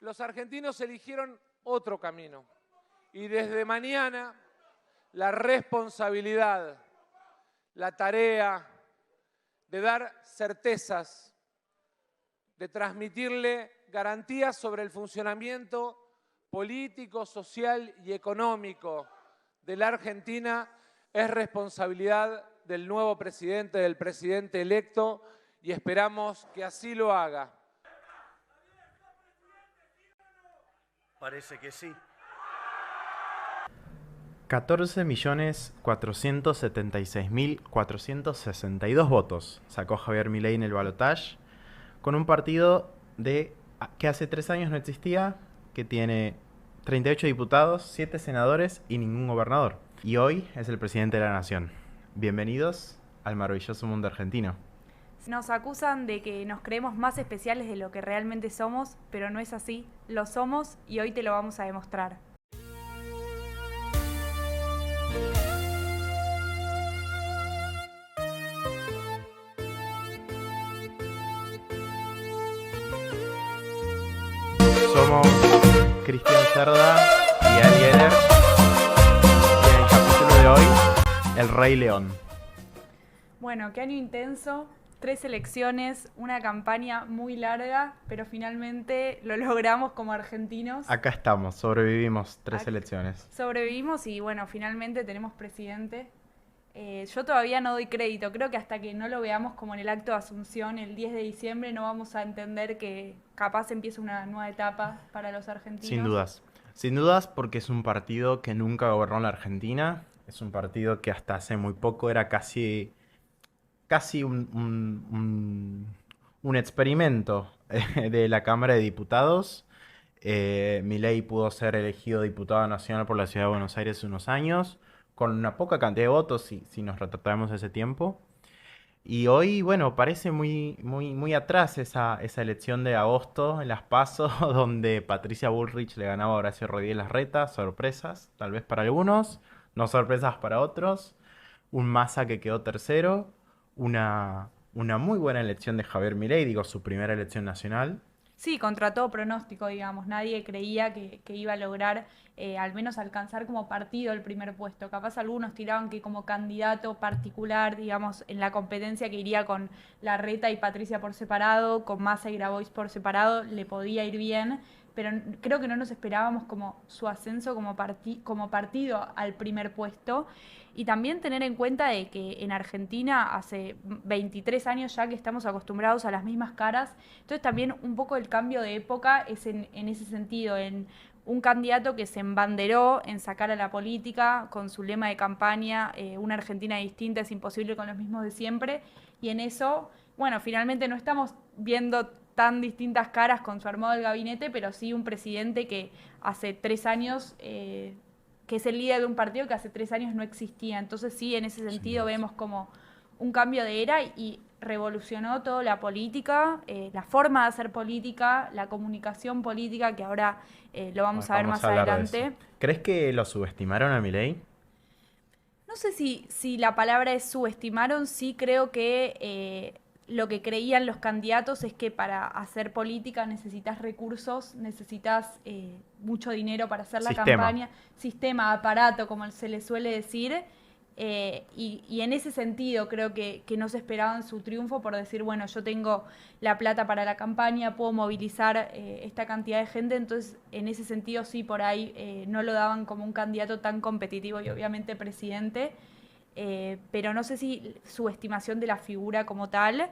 Los argentinos eligieron otro camino y desde mañana la responsabilidad, la tarea de dar certezas, de transmitirle garantías sobre el funcionamiento político, social y económico de la Argentina es responsabilidad del nuevo presidente, del presidente electo, y esperamos que así lo haga. Parece que sí. 14.476.462 votos sacó Javier Milei en el balotaje, con un partido que hace 3 años no existía, que tiene 38 diputados, 7 senadores y ningún gobernador. Y hoy es el presidente de la nación. Bienvenidos al maravilloso mundo argentino. Nos acusan de que nos creemos más especiales de lo que realmente somos, pero no es así. Lo somos y hoy te lo vamos a demostrar. Somos Cristian Cerda y Ali Heller. Y en el capítulo de hoy, El Rey León. Bueno, qué año intenso, 3 elecciones, una campaña muy larga, pero finalmente lo logramos como argentinos. Acá estamos, sobrevivimos 3 elecciones. Sobrevivimos y bueno, finalmente tenemos presidente. Yo todavía no doy crédito, creo que hasta que no lo veamos como en el acto de Asunción el 10 de diciembre no vamos a entender que capaz empieza una nueva etapa para los argentinos. Sin dudas porque es un partido que nunca gobernó la Argentina, es un partido que hasta hace muy poco era casi un experimento de la Cámara de Diputados. Milei pudo ser elegido diputado nacional por la Ciudad de Buenos Aires hace unos años, con una poca cantidad de votos, si nos retrocedemos ese tiempo. Y hoy, bueno, parece muy atrás esa elección de agosto en las PASO, donde Patricia Bullrich le ganaba a Horacio Rodríguez Larreta. Sorpresas, tal vez para algunos, no sorpresas para otros. Un Massa que quedó tercero. Una muy buena elección de Javier Milei, digo, su primera elección nacional. Sí, contra todo pronóstico, digamos. Nadie creía que iba a lograr al menos alcanzar como partido el primer puesto. Capaz algunos tiraban que como candidato particular, digamos, en la competencia que iría con Larreta y Patricia por separado, con Massa y Grabois por separado, le podía ir bien, pero creo que no nos esperábamos como su ascenso como partido al primer puesto. Y también tener en cuenta de que en Argentina hace 23 años ya que estamos acostumbrados a las mismas caras, entonces también un poco el cambio de época es en ese sentido, en un candidato que se embanderó en sacar a la política con su lema de campaña, una Argentina distinta es imposible con los mismos de siempre, y en eso, bueno, finalmente no estamos viendo tan distintas caras con su armado del gabinete, pero sí un presidente que hace 3 años... que es el líder de un partido que hace 3 años no existía. Entonces sí, en ese sentido vemos como un cambio de era y revolucionó toda la política, la forma de hacer política, la comunicación política, que ahora lo vamos a ver más adelante. ¿Crees que lo subestimaron a Milei? No sé si la palabra es subestimaron, sí creo que lo que creían los candidatos es que para hacer política necesitas recursos, necesitas mucho dinero para hacer la campaña, sistema, aparato, como se le suele decir, y en ese sentido creo que no se esperaban su triunfo por decir, bueno, yo tengo la plata para la campaña, puedo movilizar esta cantidad de gente, entonces en ese sentido sí, por ahí no lo daban como un candidato tan competitivo y obviamente presidente. Pero no sé si su estimación de la figura como tal.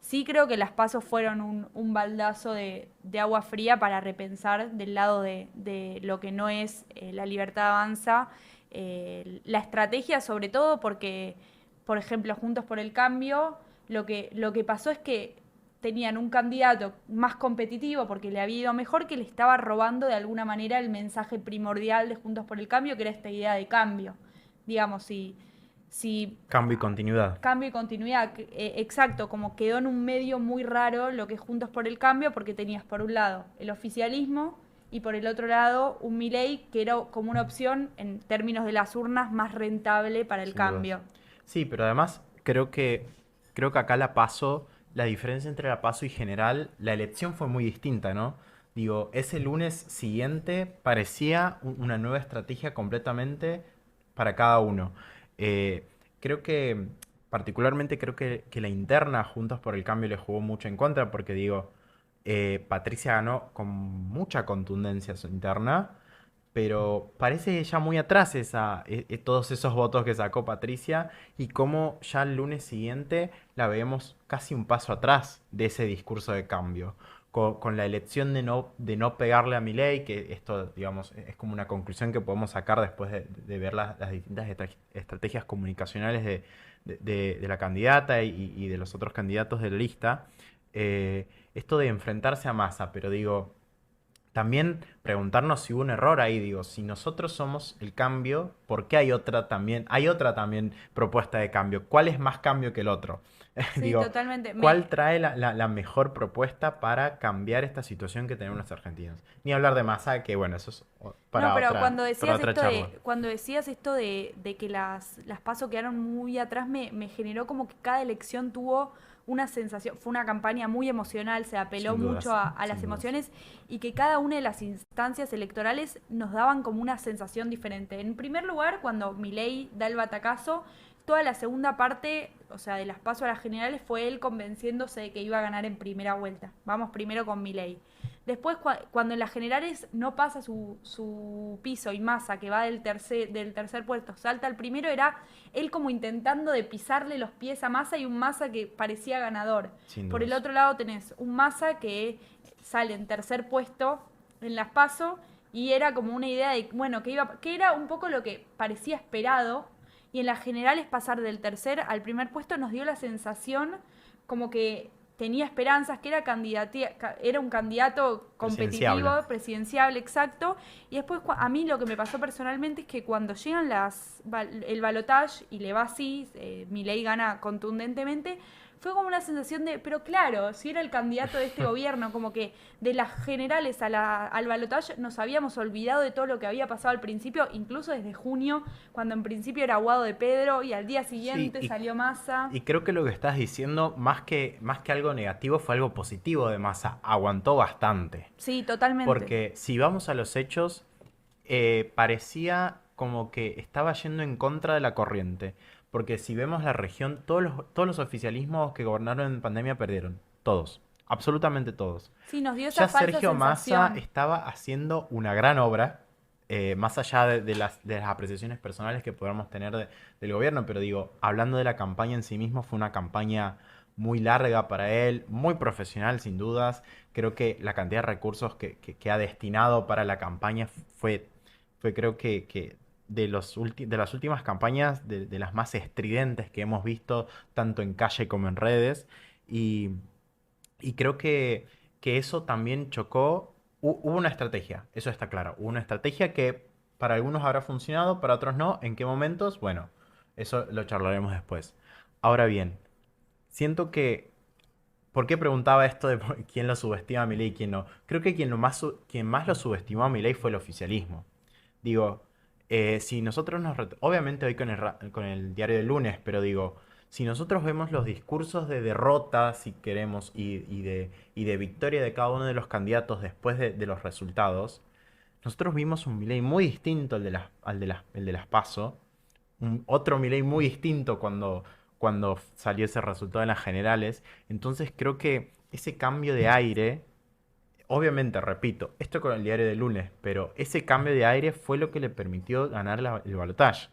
Sí creo que las PASO fueron un baldazo de agua fría para repensar del lado de lo que no es la libertad avanza, la estrategia sobre todo porque, por ejemplo, Juntos por el Cambio, lo que pasó es que tenían un candidato más competitivo porque le había ido mejor, que le estaba robando de alguna manera el mensaje primordial de Juntos por el Cambio, que era esta idea de cambio. Digamos, si cambio y continuidad. Cambio y continuidad, exacto, como quedó en un medio muy raro lo que es Juntos por el Cambio, porque tenías por un lado el oficialismo y por el otro lado un Milei que era como una opción en términos de las urnas más rentable para el cambio. Sí, pero además creo que acá la diferencia entre la PASO y general, la elección fue muy distinta, ¿no? Digo, ese lunes siguiente parecía una nueva estrategia completamente para cada uno. Eh, creo que, particularmente creo que la interna Juntos por el Cambio le jugó mucho en contra porque digo, Patricia ganó con mucha contundencia su interna, pero parece ya muy atrás todos esos votos que sacó Patricia y cómo ya el lunes siguiente la vemos casi un paso atrás de ese discurso de cambio. Con la elección de no pegarle a Milei, que esto, digamos, es como una conclusión que podemos sacar después de ver las distintas estrategias comunicacionales de la candidata y de los otros candidatos de la lista. Esto de enfrentarse a Massa, pero digo, también preguntarnos si hubo un error ahí, digo, si nosotros somos el cambio, ¿por qué hay otra también propuesta de cambio? ¿Cuál es más cambio que el otro? Sí, Digo, totalmente. ¿cuál trae la mejor propuesta para cambiar esta situación que tenemos los argentinos? Ni hablar de Massa, que bueno, eso es No, para pero otra, cuando para decías otra esto charla. cuando decías esto de que las PASO quedaron muy atrás, me generó como que cada elección tuvo una sensación, fue una campaña muy emocional, se apeló Sin mucho dudas, a las sin dudas. emociones y que cada una de las instancias electorales nos daban como una sensación diferente. En primer lugar, cuando Milei da el batacazo, toda la segunda parte, o sea, de las PASO a las generales, fue él convenciéndose de que iba a ganar en primera vuelta. Vamos primero con Milei. Después, cuando en las generales no pasa su piso y Massa, que va del tercer puesto, salta al primero, era él como intentando de pisarle los pies a Massa y un Massa que parecía ganador. Sin Por el dudas. otro lado tenés un Massa que sale en tercer puesto en las PASO y era como una idea de, bueno, que era un poco lo que parecía esperado y en las generales pasar del tercer al primer puesto nos dio la sensación como que tenía esperanzas, que era un candidato competitivo, Presidenciable. presidenciable, exacto. Y después a mí lo que me pasó personalmente es que cuando llegan el balotaje y le va así, Milei gana contundentemente, fue como una sensación de, pero claro, si era el candidato de este gobierno, como que de las generales al balotaje nos habíamos olvidado de todo lo que había pasado al principio, incluso desde junio, cuando en principio era Guado de Pedro y al día Sí, siguiente salió Massa. y creo que lo que estás diciendo, más que algo negativo, fue algo positivo de Massa. Aguantó bastante. Sí, totalmente. Porque si vamos a los hechos, parecía como que estaba yendo en contra de la corriente. Porque si vemos la región, todos los oficialismos que gobernaron en pandemia perdieron. Todos. Absolutamente todos. Sí, nos dio esa Ya falsa Sergio Massa sensación. estaba haciendo una gran obra, más allá de las apreciaciones personales que podamos tener del gobierno, pero digo, hablando de la campaña en sí mismo, fue una campaña muy larga para él, muy profesional sin dudas. Creo que la cantidad de recursos que ha destinado para la campaña fue creo que de las últimas campañas, de las más estridentes que hemos visto, tanto en calle como en redes. Y, y creo que eso también chocó. Hubo una estrategia, eso está claro. Hubo una estrategia que para algunos habrá funcionado, para otros no. ¿En qué momentos? Bueno, eso lo charlaremos después. Ahora bien, siento que... ¿Por qué preguntaba esto de quién lo subestima a Milei y quién no? Creo que quien más lo subestimó a Milei fue el oficialismo. Digo, si nosotros obviamente hoy con el diario del lunes, pero digo, si nosotros vemos los discursos de derrota, si queremos, y de victoria de cada uno de los candidatos después de los resultados, nosotros vimos un Milei muy distinto al de las PASO, otro Milei muy distinto cuando salió ese resultado en las generales. Entonces creo que ese cambio de aire, obviamente, repito, esto con el diario de lunes, pero ese cambio de aire fue lo que le permitió ganar el balotaje.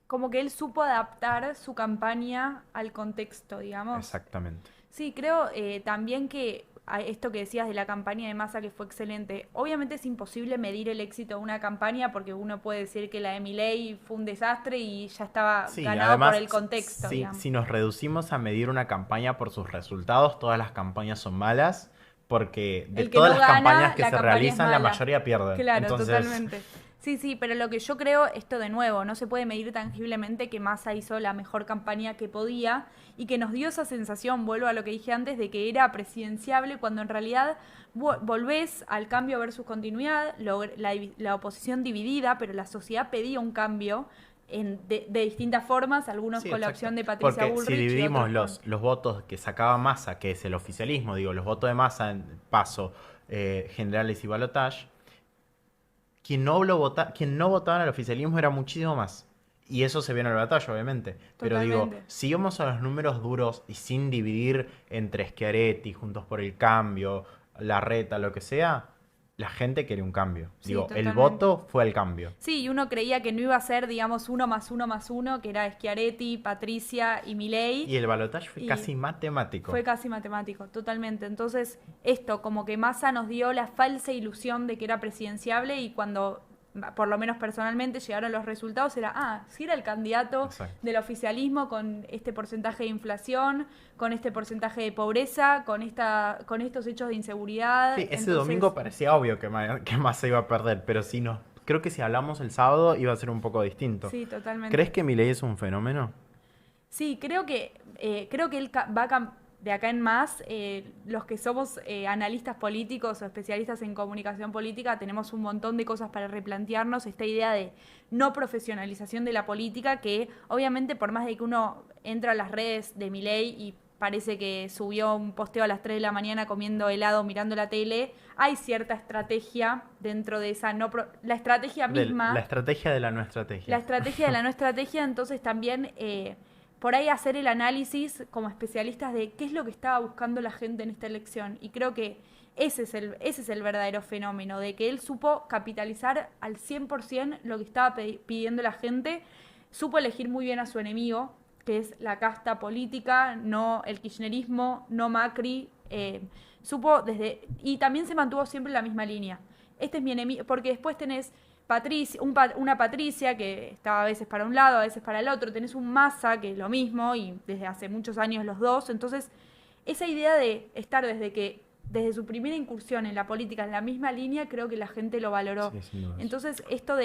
Como que él supo adaptar su campaña al contexto, digamos. Exactamente. Sí, creo también que esto que decías de la campaña de Massa que fue excelente, obviamente es imposible medir el éxito de una campaña porque uno puede decir que la de Milei fue un desastre y ya estaba Sí, ganado por además, el contexto, si, digamos. si nos reducimos a medir una campaña por sus resultados, todas las campañas son malas, porque de El que todas no las campañas gana, que la se campaña es realizan, la mala. mayoría pierden. Claro, Entonces, totalmente. Sí, sí, pero lo que yo creo, esto de nuevo, no se puede medir tangiblemente que Massa hizo la mejor campaña que podía y que nos dio esa sensación, vuelvo a lo que dije antes, de que era presidenciable cuando en realidad volvés al cambio versus continuidad, la oposición dividida, pero la sociedad pedía un cambio de distintas formas, algunos sí, con la exacto. opción de Patricia Porque si Bullrich y dividimos otros con... los votos que sacaba Massa, que es el oficialismo, digo, los votos de Massa en Paso, generales y balotage, quien no votaba en el oficialismo era muchísimo más. Y eso se vio en el balotaje, obviamente. Pero digo, Totalmente. si vamos a los números duros y sin dividir entre Schiaretti, Juntos por el Cambio, Larreta, lo que sea, la gente quería un cambio. Sí, Digo, el totalmente. voto fue el cambio. Sí, y uno creía que no iba a ser, digamos, uno más uno más uno, que era Schiaretti, Patricia y Milei. Y el balotaje fue Y casi matemático. fue casi matemático, totalmente. Entonces, esto, como que Massa nos dio la falsa ilusión de que era presidenciable y cuando, por lo menos personalmente, llegaron los resultados, era, sí era el candidato Exacto. del oficialismo con este porcentaje de inflación, con este porcentaje de pobreza, con estos hechos de inseguridad. Sí, ese Entonces, domingo parecía obvio que Massa iba a perder, pero si no, creo que si hablamos el sábado iba a ser un poco distinto. sí, totalmente. ¿Crees que Milei es un fenómeno? Sí, creo que él de acá en más, los que somos analistas políticos o especialistas en comunicación política, tenemos un montón de cosas para replantearnos. Esta idea de no profesionalización de la política, que obviamente por más de que uno entra a las redes de Milei y parece que subió un posteo a las 3 de la mañana comiendo helado, mirando la tele, hay cierta estrategia dentro de esa la estrategia misma. La estrategia de la no La estrategia. estrategia de la no estrategia, entonces también por ahí hacer el análisis como especialistas de qué es lo que estaba buscando la gente en esta elección. Y creo que ese es el verdadero fenómeno, de que él supo capitalizar al 100% lo que estaba pidiendo la gente, supo elegir muy bien a su enemigo, que es la casta política, no el kirchnerismo, no Macri, y también se mantuvo siempre en la misma línea. Este es mi enemigo, porque después tenés una Patricia que estaba a veces para un lado, a veces para el otro, tenés un Massa que es lo mismo y desde hace muchos años los dos, entonces esa idea de estar desde su primera incursión en la política en la misma línea, creo que la gente lo valoró. Sí, sin dudas. Entonces esto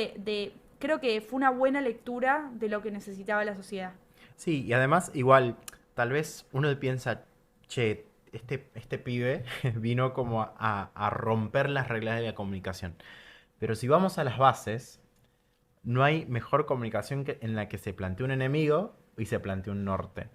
creo que fue una buena lectura de lo que necesitaba la sociedad. Sí, y además, igual, tal vez uno piensa, che, este pibe vino como a romper las reglas de la comunicación. Pero si vamos a las bases, no hay mejor comunicación en la que se plantea un enemigo y se plantea un norte.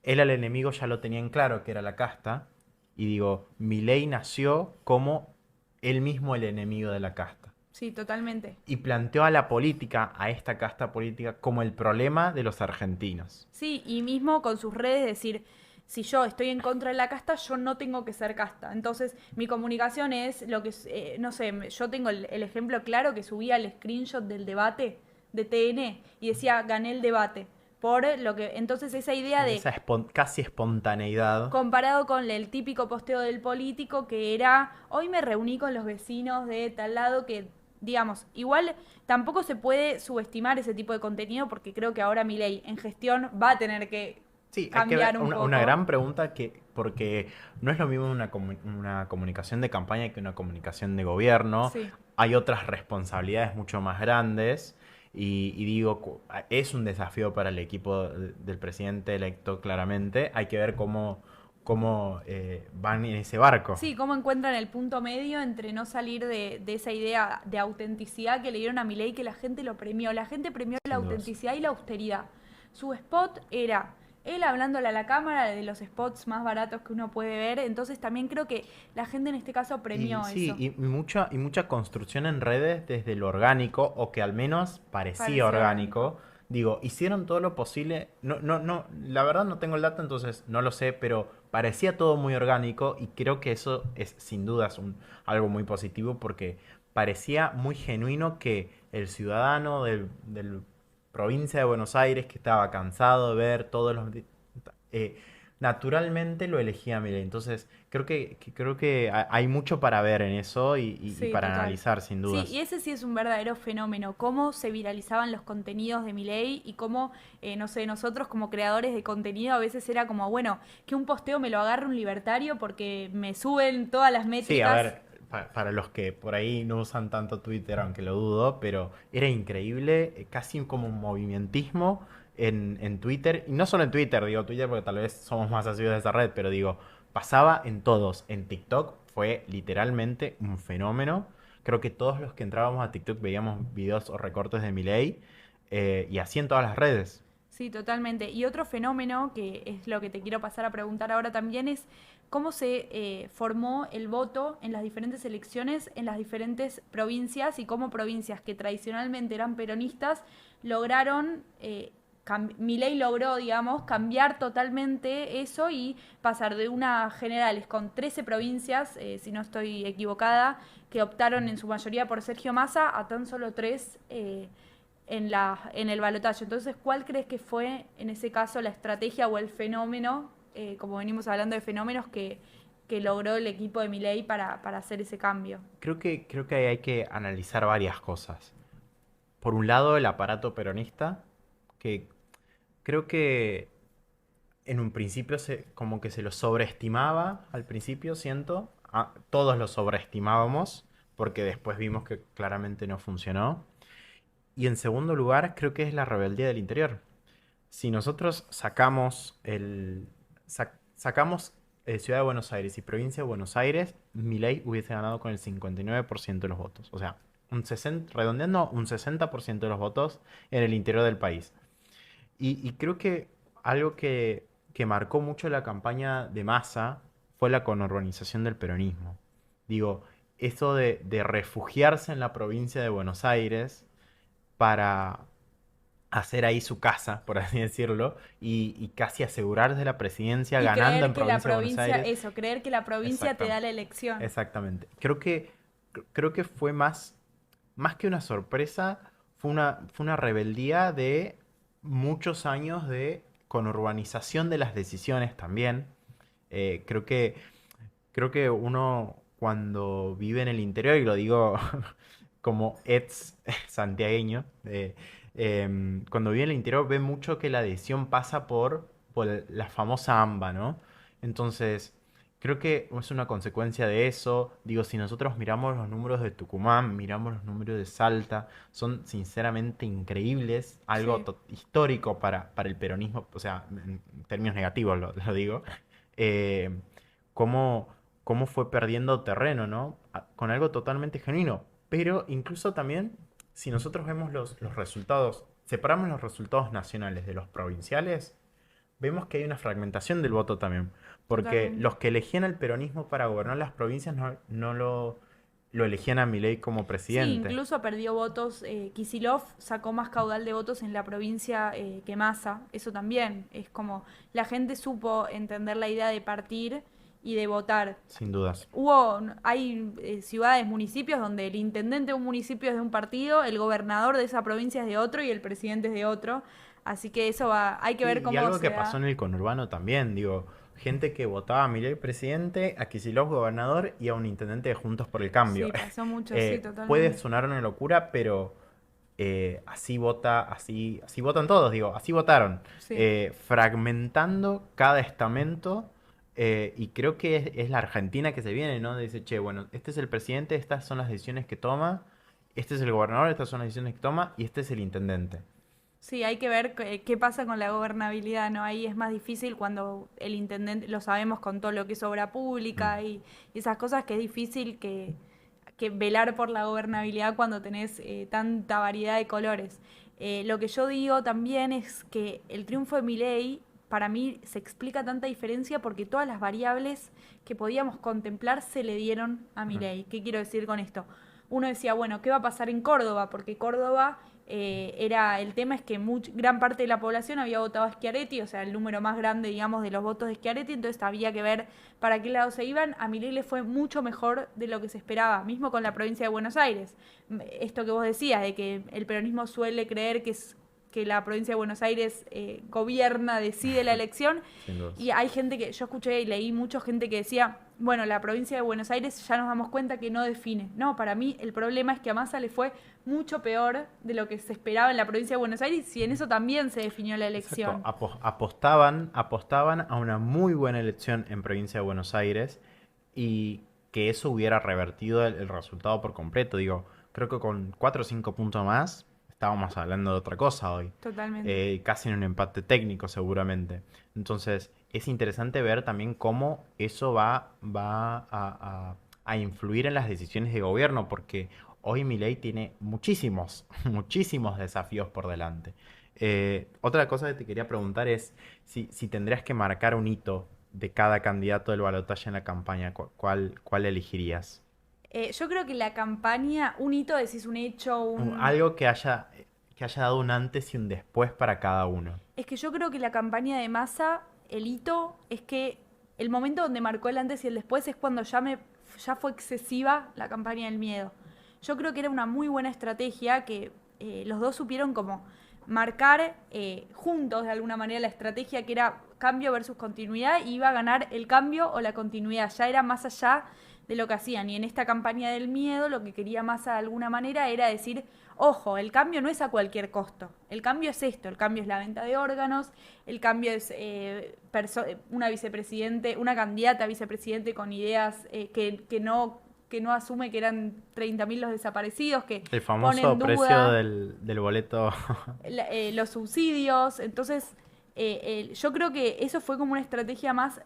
Él al enemigo ya lo tenía en claro, que era la casta, y digo, Milei nació como él mismo el enemigo de la casta. Sí, totalmente. Y planteó a la política, a esta casta política, como el problema de los argentinos. Sí, y mismo con sus redes decir, si yo estoy en contra de la casta, yo no tengo que ser casta. Entonces, mi comunicación es lo que, no sé, yo tengo el ejemplo claro que subía el screenshot del debate de TN y decía, gané el debate. Por lo que, entonces esa idea de, Esa casi espontaneidad. comparado con el típico posteo del político que era, hoy me reuní con los vecinos de tal lado que, digamos, igual tampoco se puede subestimar ese tipo de contenido porque creo que ahora Milei en gestión va a tener que Sí, hay que cambiar ver un poco. una gran pregunta porque no es lo mismo una comunicación de campaña que una comunicación de gobierno. Sí. Hay otras responsabilidades mucho más grandes y digo, es un desafío para el equipo del presidente electo claramente. Hay que ver cómo van en ese barco. Sí, cómo encuentran el punto medio entre no salir de esa idea de autenticidad que le dieron a Milei, que la gente lo premió. La gente premió la Sin dudas. autenticidad y la austeridad. Su spot era él hablándole a la cámara de los spots más baratos que uno puede ver. Entonces también creo que la gente en este caso premió Sí, eso. y mucha construcción en redes desde lo orgánico, o que al menos parecía Parecía orgánico. Digo, hicieron todo lo posible. No, la verdad no tengo el dato, entonces no lo sé, pero parecía todo muy orgánico y creo que eso es sin dudas algo muy positivo porque parecía muy genuino que el ciudadano del provincia de Buenos Aires que estaba cansado de ver todos los naturalmente lo elegía Milei. Entonces, creo que hay mucho para ver en eso y Sí, para total. analizar, sin dudas. Sí, y ese sí es un verdadero fenómeno, cómo se viralizaban los contenidos de Milei y cómo, no sé, nosotros como creadores de contenido a veces era como, bueno, que un posteo me lo agarre un libertario porque me suben todas las métricas. Sí, a ver, para los que por ahí no usan tanto Twitter, aunque lo dudo, pero era increíble, casi como un movimentismo en Twitter, y no solo en Twitter, digo Twitter porque tal vez somos más asiduos de esa red, pero digo, pasaba en todos. En TikTok fue literalmente un fenómeno. Creo que todos los que entrábamos a TikTok veíamos videos o recortes de Milei, y así en todas las redes. Sí, totalmente. Y otro fenómeno, que es lo que te quiero pasar a preguntar ahora también, es cómo se formó el voto en las diferentes elecciones, en las diferentes provincias y cómo provincias que tradicionalmente eran peronistas lograron, Milei logró, digamos, cambiar totalmente eso y pasar de unas generales con 13 provincias, si no estoy equivocada, que optaron en su mayoría por Sergio Massa, a tan solo 3 en el balotaje. Entonces, ¿cuál crees que fue en ese caso la estrategia o el fenómeno, como venimos hablando de fenómenos, que logró el equipo de Milei para hacer ese cambio? Creo que ahí hay que analizar varias cosas. Por un lado, el aparato peronista, que creo que en un principio como que se lo sobreestimaba al principio, siento. Todos lo sobreestimábamos, porque después vimos que claramente no funcionó. Y en segundo lugar, creo que es la rebeldía del interior. Si nosotros sacamos Ciudad de Buenos Aires y Provincia de Buenos Aires, Milei hubiese ganado con el 59% de los votos. O sea, redondeando un 60% de los votos en el interior del país. Y creo que algo que marcó mucho la campaña de Massa fue la conurbanización del peronismo. Digo, eso de refugiarse en la provincia de Buenos Aires para hacer ahí su casa, por así decirlo, y casi asegurarse la presidencia Y ganando creer en que la provincia de Buenos provincia, Aires. eso, creer que la provincia te da Exactamente. la elección. Exactamente. Creo que fue más que una sorpresa, fue una rebeldía de muchos años de conurbanización de las decisiones también. Eh, creo que, creo que uno cuando vive en el interior, y lo digo como ex santiagueño, cuando vive en el interior ve mucho que la decisión pasa por la famosa AMBA, ¿no? Entonces, creo que es una consecuencia de eso. Digo, si nosotros miramos los números de Tucumán, miramos los números de Salta, son sinceramente increíbles, algo Sí. histórico para el peronismo, o sea, en términos negativos lo digo. Eh, cómo, cómo fue perdiendo terreno, ¿no? Con algo totalmente genuino. Pero incluso también, si nosotros vemos los resultados, separamos los resultados nacionales de los provinciales, vemos que hay una fragmentación del voto también. Porque Totalmente. los que elegían al peronismo para gobernar las provincias no lo elegían a Milei como Sí, presidente. incluso perdió votos. Kicillof sacó más caudal de votos en la provincia que Massa. Eso también es como la gente supo entender la idea de partir y de votar. Sin dudas. Hay ciudades, municipios donde el intendente de un municipio es de un partido, el gobernador de esa provincia es de otro y el presidente es de otro. Así que eso va, hay que ver Y cómo algo se que pasó da. en el conurbano también, digo, gente que votaba a Milei presidente, a Kicillof gobernador y a un intendente de Juntos por el Cambio. Sí, pasó mucho, sí, Puede totalmente. sonar una locura, pero así votan todos, digo, así votaron, Sí. fragmentando cada estamento. Y creo que es la Argentina que se viene, ¿no? Dice, che, bueno, este es el presidente, estas son las decisiones que toma, este es el gobernador, estas son las decisiones que toma, y este es el intendente. Sí, hay que ver qué pasa con la gobernabilidad, ¿no? Ahí es más difícil cuando el intendente, lo sabemos con todo lo que es obra Mm. pública y esas cosas, que es difícil que velar por la gobernabilidad cuando tenés tanta variedad de colores. Lo que yo digo también es que el triunfo de Milei, para mí, se explica tanta diferencia porque todas las variables que podíamos contemplar se le dieron a Mm. Milei. ¿Qué quiero decir con esto? Uno decía, bueno, ¿qué va a pasar en Córdoba? Porque Córdoba el tema es que gran parte de la población había votado a Schiaretti, o sea, el número más grande, digamos, de los votos de Schiaretti, entonces había que ver para qué lado se iban. A Milei le fue mucho mejor de lo que se esperaba, mismo con la provincia de Buenos Aires. Esto que vos decías, de que el peronismo suele creer que la provincia de Buenos Aires gobierna, decide la elección, Sin dudas. y hay gente que, yo escuché y leí mucha gente que decía, bueno, la provincia de Buenos Aires ya nos damos cuenta que no define. No, para mí el problema es que a Massa le fue mucho peor de lo que se esperaba en la provincia de Buenos Aires y en eso también se definió la Exacto, elección. apostaban a una muy buena elección en provincia de Buenos Aires y que eso hubiera revertido el resultado por completo. Digo, creo que con 4 o 5 puntos más estábamos hablando de otra cosa hoy. Totalmente. Casi en un empate técnico seguramente. Entonces es interesante ver también cómo eso va a influir en las decisiones de gobierno, porque hoy Milei tiene muchísimos, muchísimos desafíos por delante. Otra cosa que te quería preguntar es si tendrías que marcar un hito de cada candidato del balotaje en la campaña, ¿cuál elegirías? Yo creo que la campaña, un hito, decís un hecho, Algo que haya dado un antes y un después para cada uno. Es que yo creo que la campaña de Massa, el hito, es que el momento donde marcó el antes y el después es cuando ya fue excesiva la campaña del miedo. Yo creo que era una muy buena estrategia que los dos supieron como marcar juntos de alguna manera la estrategia que era cambio versus continuidad y iba a ganar el cambio o la continuidad. Ya era más allá de lo que hacían. Y en esta campaña del miedo lo que quería Massa de alguna manera era decir, ojo, el cambio no es a cualquier costo. El cambio es esto, el cambio es la venta de órganos, el cambio es una candidata a vicepresidente con ideas que no asume que eran 30.000 los desaparecidos, que El pone en famoso precio duda del boleto. los subsidios. Entonces, yo creo que eso fue como una estrategia más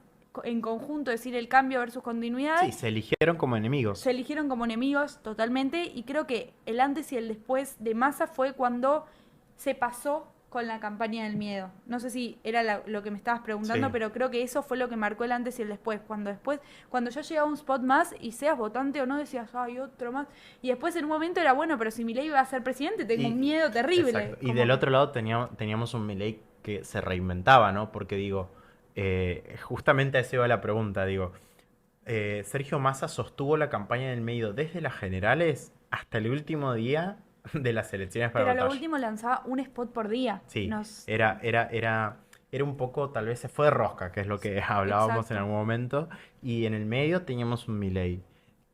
en conjunto, decir el cambio versus continuidad. Sí, se eligieron como enemigos. Se eligieron como enemigos totalmente y creo que el antes y el después de Massa fue cuando se pasó con la campaña del miedo. No sé si era lo que me estabas preguntando, Sí. pero creo que eso fue lo que marcó el antes y el después. Cuando ya llegaba un spot más y seas votante o no, decías, ay, otro más. Y después en un momento era, bueno, pero si Milei iba a ser presidente, tengo un miedo terrible. Exacto. Y Como del que- otro lado teníamos un Milei que se reinventaba, ¿no? Porque digo, justamente a eso iba la pregunta, digo, Sergio Massa sostuvo la campaña del medio desde las generales hasta el último día de las elecciones para Pero a lo balotaje. último lanzaba un spot por día. Sí, Nos... era un poco, tal vez se fue de rosca, que es lo que hablábamos en Exacto. algún momento, y en el medio teníamos un Milei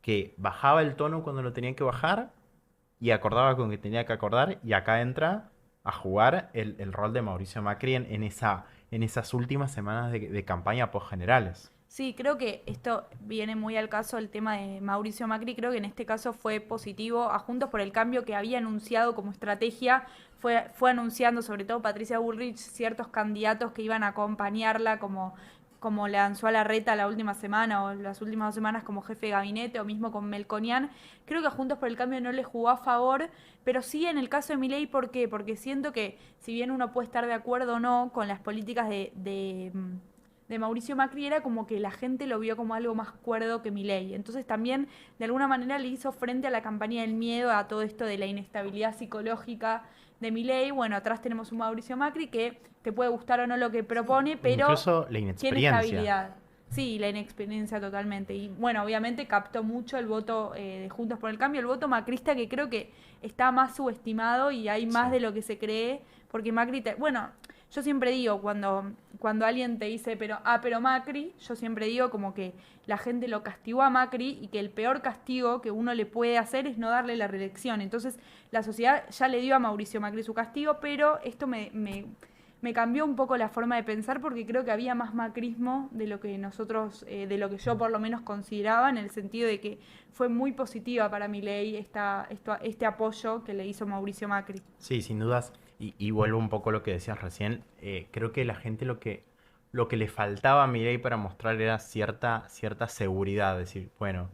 que bajaba el tono cuando lo tenía que bajar y acordaba con que tenía que acordar, y acá entra a jugar el rol de Mauricio Macri en esas últimas semanas de campaña post-generales. Sí, creo que esto viene muy al caso el tema de Mauricio Macri. Creo que en este caso fue positivo a Juntos por el Cambio, que había anunciado como estrategia, fue anunciando, sobre todo Patricia Bullrich, ciertos candidatos que iban a acompañarla, como lanzó a Larreta la última semana o las últimas 2 semanas como jefe de gabinete, o mismo con Melconian. Creo que a Juntos por el Cambio no le jugó a favor, pero sí en el caso de Milei. ¿Por qué? Porque siento que si bien uno puede estar de acuerdo o no con las políticas de Mauricio Macri, era como que la gente lo vio como algo más cuerdo que Milei. Entonces también de alguna manera le hizo frente a la campaña del miedo, a todo esto de la inestabilidad psicológica de Milei. Bueno, atrás tenemos un Mauricio Macri que te puede gustar o no lo que propone, pero Incluso la tiene inexperiencia. estabilidad. Sí, la inexperiencia totalmente. Y bueno, obviamente captó mucho el voto de Juntos por el Cambio, el voto macrista, que creo que está más subestimado y hay más Sí. de lo que se cree, porque Macri, bueno, yo siempre digo, cuando alguien te dice, pero Macri, yo siempre digo como que la gente lo castigó a Macri y que el peor castigo que uno le puede hacer es no darle la reelección. Entonces, la sociedad ya le dio a Mauricio Macri su castigo, pero esto me cambió un poco la forma de pensar, porque creo que había más macrismo de lo que nosotros, de lo que yo por lo menos consideraba, en el sentido de que fue muy positiva para Milei este apoyo que le hizo Mauricio Macri. Sí, sin dudas. Y vuelvo un poco a lo que decías recién. Creo que la gente lo que le faltaba a Milei para mostrar era cierta seguridad. Decir, bueno,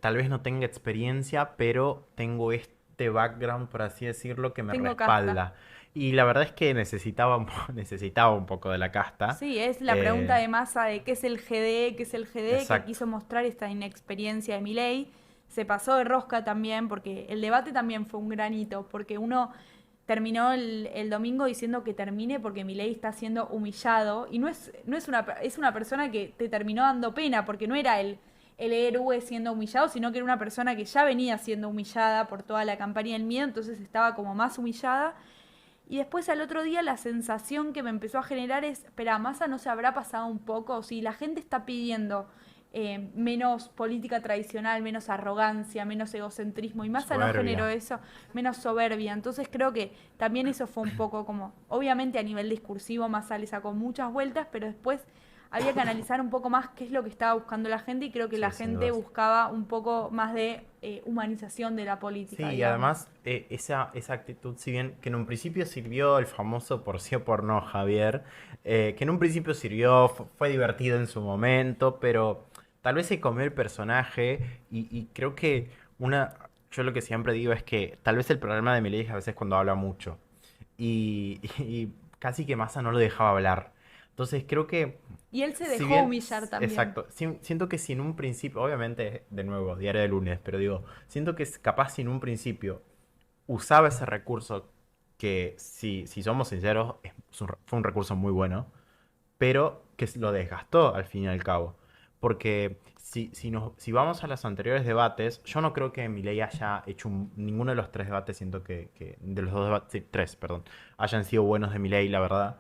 tal vez no tenga experiencia, pero tengo este background, por así decirlo, que me Tengo casta. respalda. Y la verdad es que necesitaba un poco de la casta. Sí, es la pregunta Eh, de Massa de qué es el GD, qué es el GD, que exacto. quiso mostrar esta inexperiencia de Milei. Se pasó de rosca también, porque el debate también fue un gran hito, porque uno terminó el domingo diciendo que termine porque Milei está siendo humillado, y es una persona que te terminó dando pena, porque no era el héroe siendo humillado, sino que era una persona que ya venía siendo humillada por toda la campaña del miedo, entonces estaba como más humillada. Y después al otro día la sensación que me empezó a generar es, espera, ¿Massa no se habrá pasado un poco? Si la gente está pidiendo menos política tradicional, menos arrogancia, menos egocentrismo, y Massa no generó Soberbia. eso, menos soberbia. Entonces creo que también eso fue un poco como, obviamente a nivel discursivo Massa le sacó muchas vueltas, pero después había que analizar un poco más qué es lo que estaba buscando la gente, y creo que Sí, la sin gente dudas. buscaba un poco más de humanización de la Sí, política, y digamos. además esa actitud, si bien que en un principio sirvió el famoso por sí o por no, Javier, que en un principio sirvió, fue divertido en su momento, pero tal vez se comió el personaje, y creo que yo lo que siempre digo es que tal vez el problema de Milei es a veces cuando habla mucho, y casi que Massa no lo dejaba hablar. Entonces creo que, Y él se si dejó bien, humillar también. exacto, siento que si en un principio, obviamente, de nuevo, diario de lunes, pero digo, siento que capaz si en un principio usaba ese recurso, que si somos sinceros, fue un recurso muy bueno, pero que lo desgastó al fin y al cabo. Porque si vamos a los anteriores debates, yo no creo que Milei haya hecho ninguno de los tres debates, siento que de los dos debates, sí, tres, perdón, hayan sido buenos de Milei, la verdad.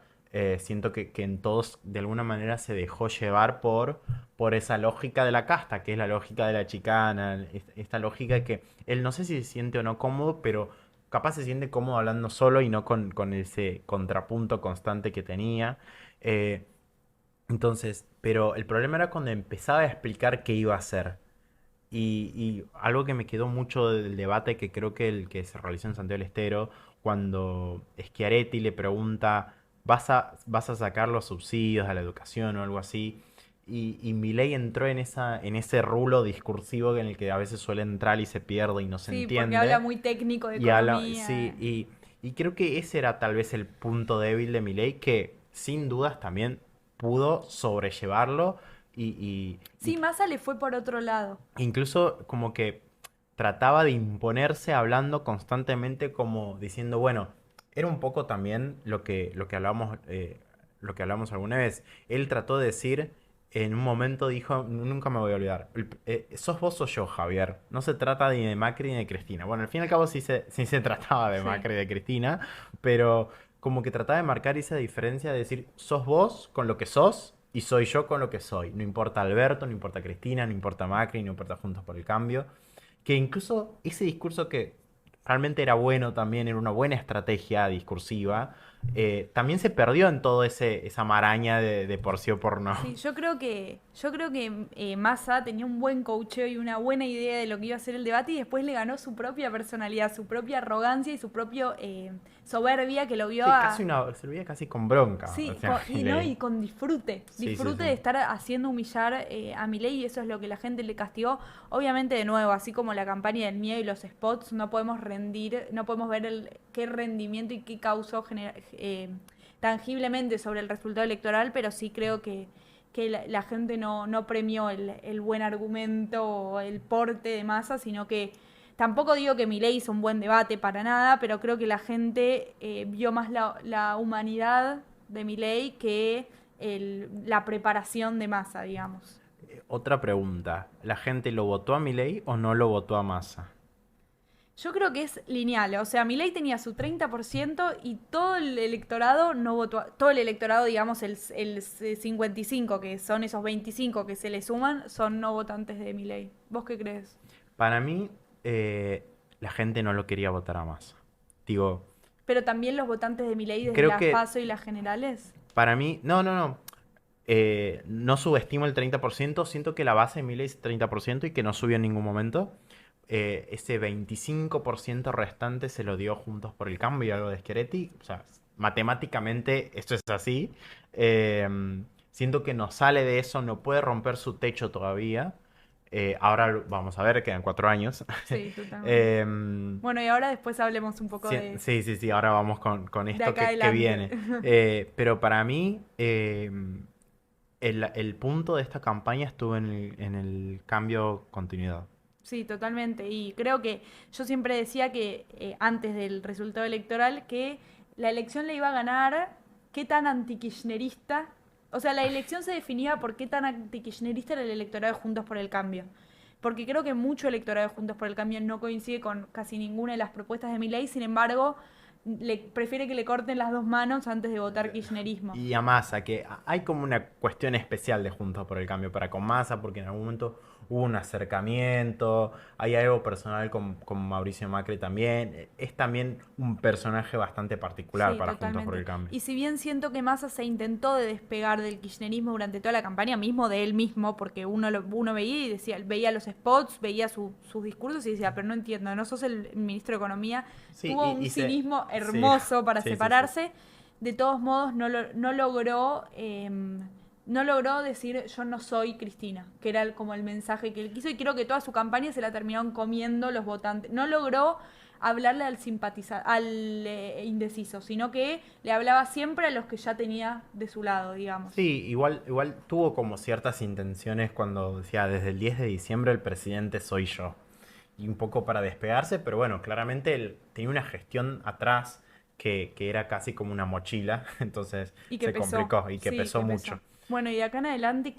Siento que en todos de alguna manera se dejó llevar por esa lógica de la casta, que es la lógica de la chicana, esta lógica que él no sé si se siente o no cómodo, pero capaz se siente cómodo hablando solo y no con ese contrapunto constante que tenía. Eh, entonces, pero el problema era cuando empezaba a explicar qué iba a hacer. Y algo que me quedó mucho del debate, que creo que el que se realizó en Santiago del Estero, cuando Schiaretti le pregunta, vas a sacar los subsidios a la educación o algo así? Y Milei entró en ese rulo discursivo en el que a veces suele entrar y se pierde y no se Sí, porque habla entiende. muy técnico de Y habla, sí, economía. y creo que ese era tal vez el punto débil de Milei, que sin dudas también pudo sobrellevarlo y Sí, Massa le fue por otro lado. incluso como que trataba de imponerse hablando constantemente como diciendo, bueno, era un poco también lo que hablamos alguna vez. Él trató de decir, en un momento dijo, nunca me voy a olvidar, sos vos o yo, Javier. No se trata ni de Macri ni de Cristina. Bueno, al fin y al cabo sí se trataba de Sí. Macri y de Cristina, pero como que trataba de marcar esa diferencia de decir, sos vos con lo que sos y soy yo con lo que soy. No importa Alberto, no importa Cristina, no importa Macri, no importa Juntos por el Cambio. Que incluso ese discurso que realmente era bueno también, era una buena estrategia discursiva, también se perdió en todo esa maraña de por sí o por no. Sí, yo creo que Massa tenía un buen coacheo y una buena idea de lo que iba a ser el debate y después le ganó su propia personalidad, su propia arrogancia y su propio soberbia que lo vio Sí, a. se lo veía casi con bronca. O Sí, sea, y no, y con disfrute, sí, sí, disfrute sí. de estar haciendo humillar a Milei y eso es lo que la gente le castigó. Obviamente, de nuevo, así como la campaña del miedo y los spots, no podemos rendir, no podemos ver qué rendimiento y qué causó tangiblemente sobre el resultado electoral, pero sí creo que la gente no premió el buen argumento o el porte de Massa, sino que tampoco digo que Milei hizo un buen debate para nada, pero creo que la gente vio más la humanidad de Milei que la preparación de Massa, digamos. Otra pregunta. ¿La gente lo votó a Milei o no lo votó a Massa? Yo creo que es lineal, o sea, Milei tenía su 30% y todo el electorado no votó, todo el electorado, digamos, el 55, que son esos 25 que se le suman, son no votantes de Milei. ¿Vos qué crees? Para mí, la gente no lo quería votar a Massa. Digo, Pero también los votantes de Milei desde creo las que PASO y las generales. para mí, no. No subestimo el 30%. Siento que la base de Milei es 30% y que no subió en ningún momento. Ese 25% restante se lo dio Juntos por el Cambio y algo de Schiaretti. O sea, matemáticamente esto es así. Eh, Siento que no sale de eso, no puede romper su techo todavía. Ahora vamos a ver, quedan 4 años. Sí, totalmente. Em, Bueno, y ahora después hablemos un poco Sí, sí, ahora vamos con de esto acá que adelante. viene. Pero para mí, el punto de esta campaña estuvo en el cambio continuidad. Sí, totalmente. Y creo que yo siempre decía que antes del resultado electoral que la elección le iba a ganar qué tan antikirchnerista. O sea, la elección se definía por qué tan antikirchnerista era el electorado de Juntos por el Cambio. Porque creo que mucho electorado de Juntos por el Cambio no coincide con casi ninguna de las propuestas de Milei, sin embargo, prefiere que le corten las dos manos antes de votar kirchnerismo. Y a Massa, que hay como una cuestión especial de Juntos por el Cambio para con Massa, porque en algún momento hubo un acercamiento, hay algo personal con Mauricio Macri también. Es también un personaje bastante particular Sí, para Juntos por totalmente. el Cambio. Y si bien siento que Massa se intentó de despegar del kirchnerismo durante toda la campaña, mismo de él mismo, porque uno veía y decía, veía los spots, veía sus discursos y decía, pero no entiendo, no sos el ministro de Economía. Sí, Tuvo un cinismo sí, hermoso para sí, sí, sí. separarse. De todos modos, no logró decir yo no soy Cristina, que era como el mensaje que él quiso y creo que toda su campaña se la terminaron comiendo los votantes. No logró hablarle al indeciso, sino que le hablaba siempre a los que ya tenía de su lado, digamos. Sí, igual tuvo como ciertas intenciones cuando decía desde el 10 de diciembre el presidente soy yo. Y un poco para despegarse, pero bueno, claramente él tenía una gestión atrás que era casi como una mochila, entonces Y que se pesó. complicó y que Sí, pesó que mucho. pesó. Bueno, y de acá en adelante,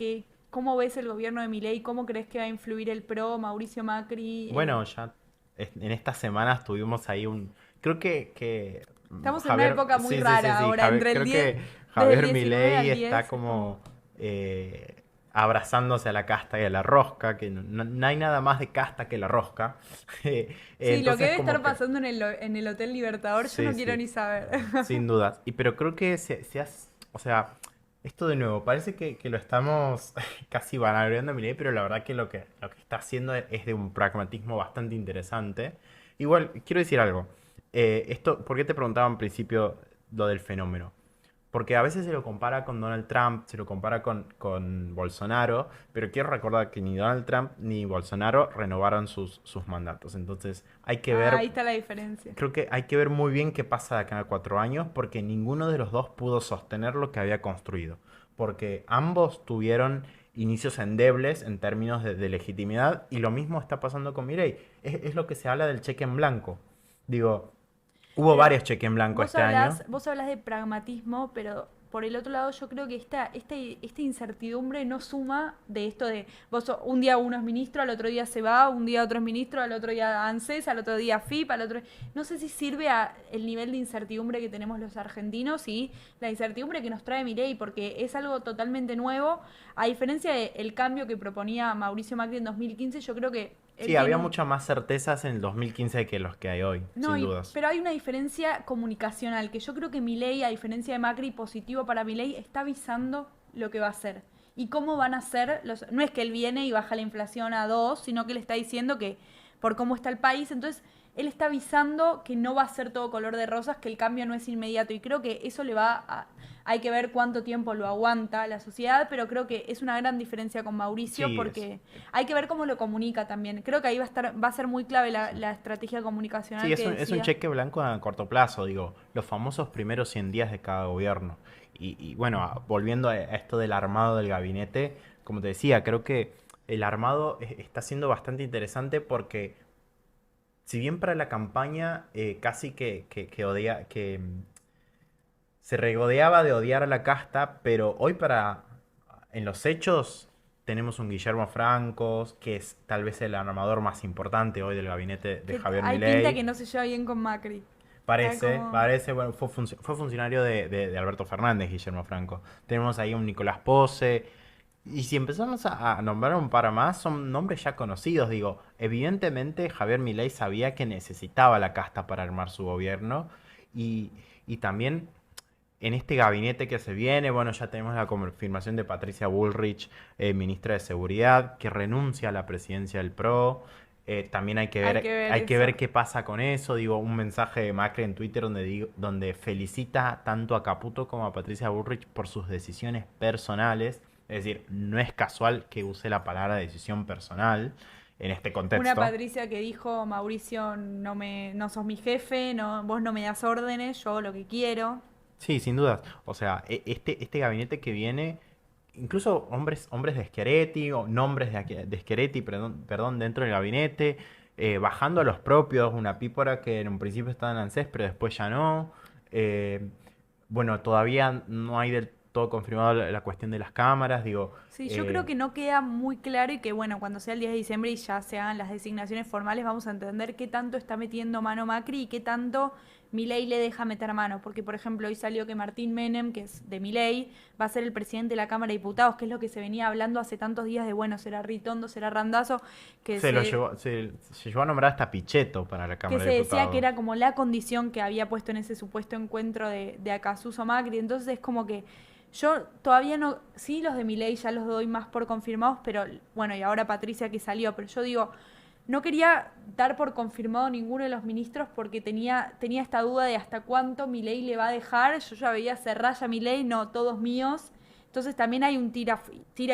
¿cómo ves el gobierno de Milei? ¿Cómo crees que va a influir el PRO, Mauricio Macri? Bueno, ya en estas semanas tuvimos ahí creo que Estamos en una Javier, época muy sí, sí, sí, rara sí, ahora, entre el creo 10, que desde el Javier 19 Milei al está 10, es como como... abrazándose a la casta y a la rosca, que no hay nada más de casta que la rosca. Sí, lo que Entonces debe estar como que, pasando en el Hotel Libertador, yo sí, no quiero sí. ni saber. Sin dudas. Pero creo que o sea, esto de nuevo, parece que lo estamos casi vanagloriando a Milei, pero la verdad que lo que está haciendo es de un pragmatismo bastante interesante. Igual, quiero decir algo. ¿Por qué te preguntaba en principio lo del fenómeno? Porque a veces se lo compara con Donald Trump, se lo compara con Bolsonaro, pero quiero recordar que ni Donald Trump ni Bolsonaro renovaron sus mandatos. Entonces hay que Ah, ver. ahí está la diferencia. Creo que hay que ver muy bien qué pasa de acá a 4 años porque ninguno de los dos pudo sostener lo que había construido. Porque ambos tuvieron inicios endebles en términos de legitimidad y lo mismo está pasando con Milei. Es lo que se habla del cheque en blanco. Digo, hubo Pero varios cheques en blanco este año. vos hablas de pragmatismo, pero por el otro lado yo creo que esta incertidumbre no suma de esto de un día uno es ministro, al otro día se va, un día otro es ministro, al otro día ANSES, al otro día FIP, al otro... No sé si sirve a el nivel de incertidumbre que tenemos los argentinos y la incertidumbre que nos trae Milei, porque es algo totalmente nuevo. A diferencia del cambio que proponía Mauricio Macri en 2015, yo creo que él Sí, tiene había un, muchas más certezas en el 2015 que los que hay hoy, no, sin dudas. pero hay una diferencia comunicacional, que yo creo que Milei, a diferencia de Macri, positivo para Milei, está avisando lo que va a hacer. Y cómo van a ser los... No es que él viene y baja la inflación a 2, sino que él está diciendo que por cómo está el país, entonces él está avisando que no va a ser todo color de rosas, que el cambio no es inmediato. Y creo que eso le va a... Hay que ver cuánto tiempo lo aguanta la sociedad, pero creo que es una gran diferencia con Mauricio Sí, porque hay que ver cómo lo comunica también. Creo que ahí va a ser muy clave la estrategia comunicacional Sí, que es un decía. cheque blanco a corto plazo, digo, los famosos primeros 100 días de cada gobierno. Y bueno, volviendo a esto del armado del gabinete, como te decía, creo que el armado está siendo bastante interesante porque si bien para la campaña casi se regodeaba de odiar a la casta, pero hoy en los hechos tenemos un Guillermo Francos, que es tal vez el armador más importante hoy del gabinete de Que Javier hay pinta Milei. que no se lleva bien con Macri. Está Parece, como... parece, bueno, fue funcionario de Alberto Fernández, Guillermo Franco. Tenemos ahí un Nicolás Pose. Y si empezamos a nombrar un par más, son nombres ya conocidos. Digo, evidentemente Javier Milei sabía que necesitaba la casta para armar su gobierno. Y también en este gabinete que se viene, bueno, ya tenemos la confirmación de Patricia Bullrich, ministra de Seguridad, que renuncia a la presidencia del PRO. También hay que Hay ver, que ver hay que eso. ver qué pasa con eso. Digo, un mensaje de Macri en Twitter donde felicita tanto a Caputo como a Patricia Bullrich por sus decisiones personales. Es decir, no es casual que use la palabra decisión personal en este Una contexto. Patricia que dijo, Mauricio, no sos mi jefe, no, vos no me das órdenes, yo hago lo que quiero. Sí, sin dudas. O sea, este gabinete que viene, incluso hombres de Schiaretti o nombres de Schiaretti, perdón, dentro del gabinete, bajando a los propios, una pípora que en un principio estaba en ANSES, pero después ya no. Eh, bueno, todavía no hay del todo confirmado la cuestión de las cámaras, digo, Sí, yo creo que no queda muy claro y que bueno, cuando sea el 10 de diciembre y ya se hagan las designaciones formales, vamos a entender qué tanto está metiendo mano Macri y qué tanto Milei le deja meter mano. Porque, por ejemplo, hoy salió que Martín Menem, que es de Milei, va a ser el presidente de la Cámara de Diputados, que es lo que se venía hablando hace tantos días de, bueno, será Ritondo, será Randazo, que se llevó a nombrar hasta Pichetto para la que Cámara se de decía que Diputados. era como la condición que había puesto en ese supuesto encuentro de Acasuso Macri. Entonces es como que yo todavía no, sí los de Milei ya los doy más por confirmados, pero bueno, y ahora Patricia que salió, pero yo digo, no quería dar por confirmado ninguno de los ministros porque tenía esta duda de hasta cuánto Milei le va a dejar. Yo ya veía cerrar ya Milei, no, todos míos. Entonces también hay un tira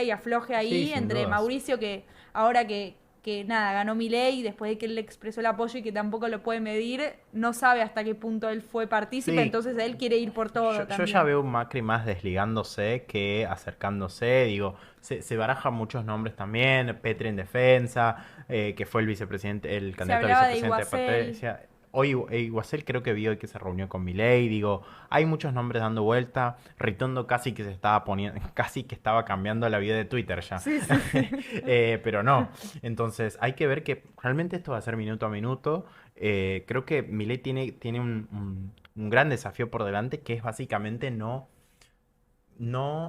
y afloje Sí, ahí sin entre dudas. Mauricio que ahora que que nada, ganó Milei después de que él le expresó el apoyo y que tampoco lo puede medir, no sabe hasta qué punto él fue partícipe, Sí. entonces él quiere ir por todo Yo también. ya veo un Macri más desligándose que acercándose. Digo, se barajan muchos nombres también. Petri en defensa, que fue el vicepresidente, el Se candidato a hablaba de vicepresidente de Iguacel. Patricia. Hoy Iguacel creo que vio que se reunió con Milei. Digo, hay muchos nombres dando vuelta. Ritondo casi que se estaba poniendo, casi que estaba cambiando la vida de Twitter ya. Sí, sí, sí. Pero no. Entonces, hay que ver que realmente esto va a ser minuto a minuto. Creo que Milei tiene un gran desafío por delante, que es básicamente no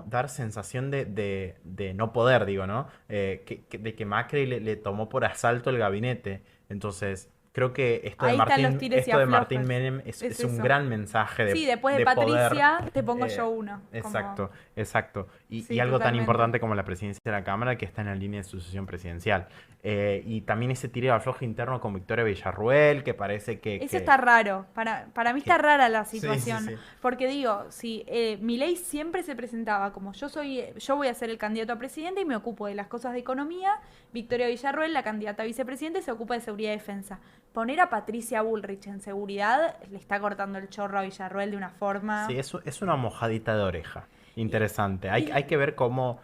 dar sensación de no poder, digo, ¿no? De que Macri le tomó por asalto el gabinete. Entonces, creo que Ahí están los tires y esto de Martín aflojes. Menem Es es un eso. gran mensaje Sí, después de de poder. Patricia te pongo yo uno. Exacto, exacto. Y Sí, algo tan totalmente. importante como la presidencia de la Cámara, que está en la línea de sucesión presidencial. Y también ese tiro de afloje interno con Victoria Villarruel, que parece Eso está raro. Para mí está que- rara la Sí, situación. sí, sí. Porque digo, si Milei siempre se presentaba como yo voy a ser el candidato a presidente y me ocupo de las cosas de economía, Victoria Villarruel, la candidata a vicepresidente, se ocupa de seguridad y defensa. Poner a Patricia Bullrich en seguridad le está cortando el chorro a Villarruel de una forma. Sí, es una mojadita de oreja. Interesante. Hay, Y- hay que ver cómo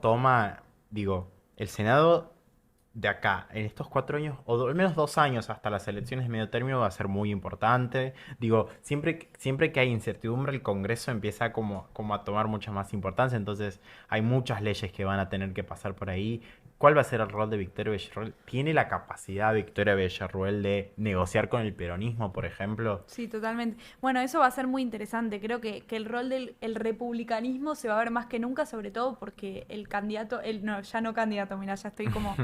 toma, digo, el Senado de acá, en estos 4 años, al menos 2 años hasta las elecciones de medio término, va a ser muy importante. Digo, siempre que hay incertidumbre, el Congreso empieza como a tomar mucha más importancia. Entonces, hay muchas leyes que van a tener que pasar por ahí. ¿Cuál va a ser el rol de Victoria Villarruel? ¿Tiene la capacidad Victoria Villarruel de negociar con el peronismo, por ejemplo? Sí, totalmente. Bueno, eso va a ser muy interesante. Creo que el rol del el republicanismo se va a ver más que nunca, sobre todo porque el candidato, no, ya no candidato, mira, ya estoy como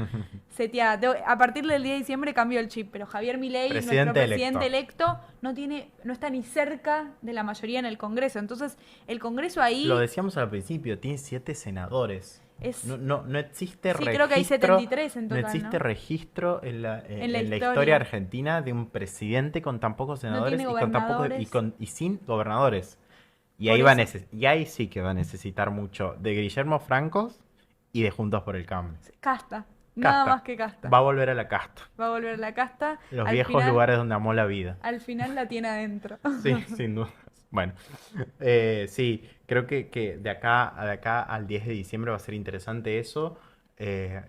seteada. A partir del 10 de diciembre cambio el chip, pero Javier Milei, nuestro Presidente presidente electo. electo, no está ni cerca de la mayoría en el Congreso. Entonces, el Congreso ahí Lo decíamos al principio, tiene 7 senadores. es... No existe Sí, creo que hay 73 en no total, existe ¿no? registro En la historia historia. argentina de un presidente con tan pocos No senadores tiene y con tan pocos gobernadores. y sin gobernadores. Y Por ahí eso. y ahí sí que va a necesitar mucho de Guillermo Francos y de Juntos por el Cambio. Casta. Nada Casta. más que casta. Va a volver a la casta. Va a volver la casta. Los Al viejos final- lugares donde amó la vida. Al final la tiene adentro. Sí, sin duda. Bueno, sí, creo que de acá al 10 de diciembre va a ser interesante eso.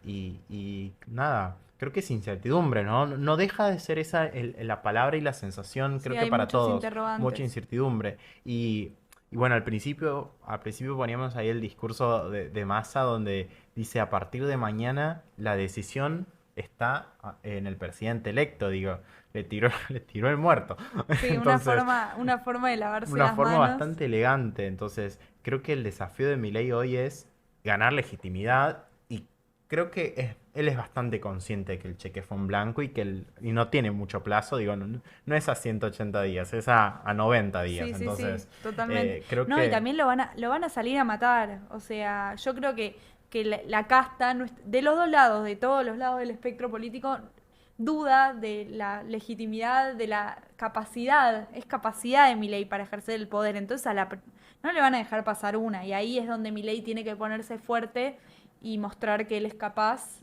Y nada, creo que es incertidumbre, ¿no? No deja de ser esa la palabra y la sensación, Sí, creo que hay para muchos todos, interrogantes. mucha incertidumbre. Y bueno, al principio poníamos ahí el discurso de Massa donde dice, a partir de mañana la decisión está en el presidente electo, digo, le tiró el muerto. Sí, Entonces, una forma de lavarse una las forma manos. bastante elegante. Entonces, creo que el desafío de Milei hoy es ganar legitimidad y creo que él es bastante consciente de que el cheque fue en blanco y no tiene mucho plazo. Digo, no es a 180 días, es a 90 días. Sí, sí, Entonces, sí, totalmente. creo No, que y también lo van a salir a matar. O sea, yo creo que la casta, de los dos lados, de todos los lados del espectro político, duda de la legitimidad, de la capacidad, es capacidad de Milei para ejercer el poder. Entonces no le van a dejar pasar una. Y ahí es donde Milei tiene que ponerse fuerte y mostrar que él es capaz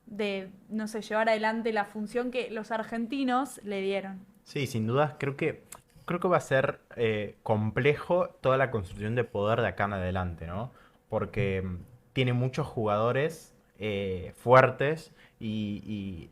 de, no sé, llevar adelante la función que los argentinos le dieron. sí, sin dudas, creo que va a ser complejo toda la construcción de poder de acá en adelante, ¿no? Porque tiene muchos jugadores fuertes y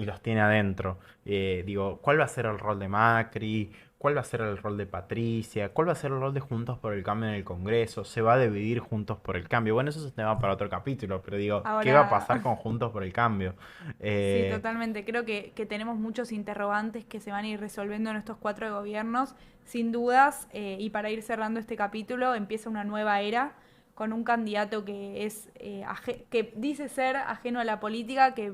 los tiene adentro. Digo, ¿cuál va a ser el rol de Macri? ¿Cuál va a ser el rol de Patricia? ¿Cuál va a ser el rol de Juntos por el Cambio en el Congreso? ¿Se va a dividir Juntos por el Cambio? Bueno, eso es un tema para otro capítulo, pero digo, ¿qué va a Ahora, pasar con Juntos por el Cambio? sí, Eh, totalmente. Creo que tenemos muchos interrogantes que se van a ir resolviendo en estos 4 gobiernos, sin dudas. Y para ir cerrando este capítulo, empieza una nueva era con un candidato que que dice ser ajeno a la política, que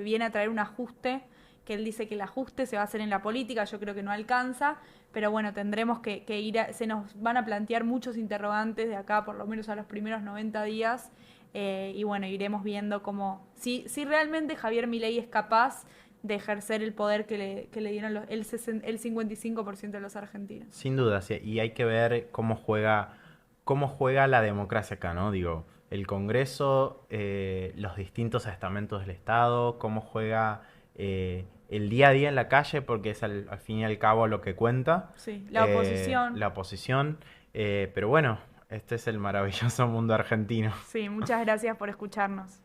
viene a traer un ajuste, que él dice que el ajuste se va a hacer en la política, yo creo que no alcanza, pero bueno, tendremos que ir, se nos van a plantear muchos interrogantes de acá, por lo menos a los primeros 90 días, y bueno, iremos viendo si realmente Javier Milei es capaz de ejercer el poder que le dieron el 55% de los argentinos. Sin duda, sí, y hay que ver cómo juega la democracia acá, ¿no? Digo, el Congreso, los distintos estamentos del Estado, cómo juega el día a día en la calle, porque es al fin y al cabo lo que cuenta. Sí, la oposición. La oposición. Pero bueno, este es el maravilloso mundo argentino. Sí, muchas gracias por escucharnos.